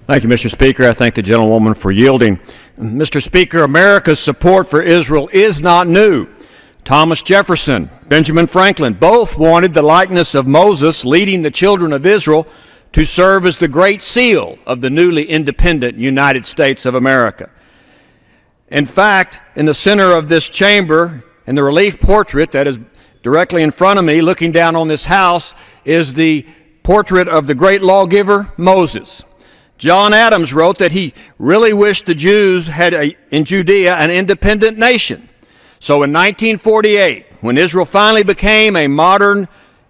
Thank you, Mr. Speaker. I thank the gentlewoman for yielding. Mr. Speaker, America's support for Israel is not new. Thomas Jefferson, Benjamin Franklin, both wanted the likeness of Moses leading the children of Israel to serve as the great seal of the newly independent United States of America. In fact, in the center of this chamber, in the relief portrait that is directly in front of me, looking down on this house, is the portrait of the great lawgiver, Moses. John Adams wrote that he really wished the Jews had in Judea an independent nation. So in 1948, when Israel finally became a modern,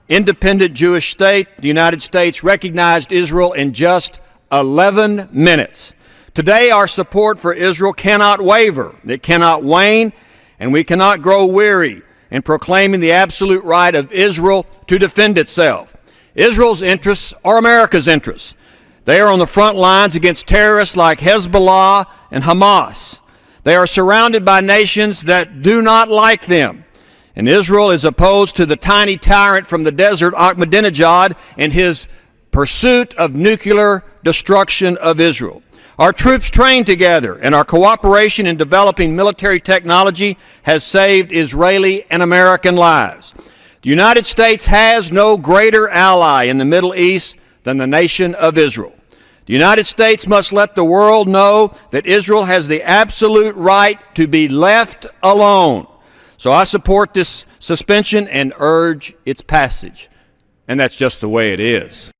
independent Jewish state, the United States recognized Israel in just 11 minutes. Today, our support for Israel cannot waver, it cannot wane, and we cannot grow weary in proclaiming the absolute right of Israel to defend itself. Israel's interests are America's interests. They are on the front lines against terrorists like Hezbollah and Hamas. They are surrounded by nations that do not like them. And Israel is opposed to the tiny tyrant from the desert, Ahmadinejad, and his pursuit of nuclear destruction of Israel. Our troops train together, and our cooperation in developing military technology has saved Israeli and American lives. The United States has no greater ally in the Middle East than the nation of Israel. The United States must let the world know that Israel has the absolute right to be left alone. So I support this suspension and urge its passage. And that's just the way it is.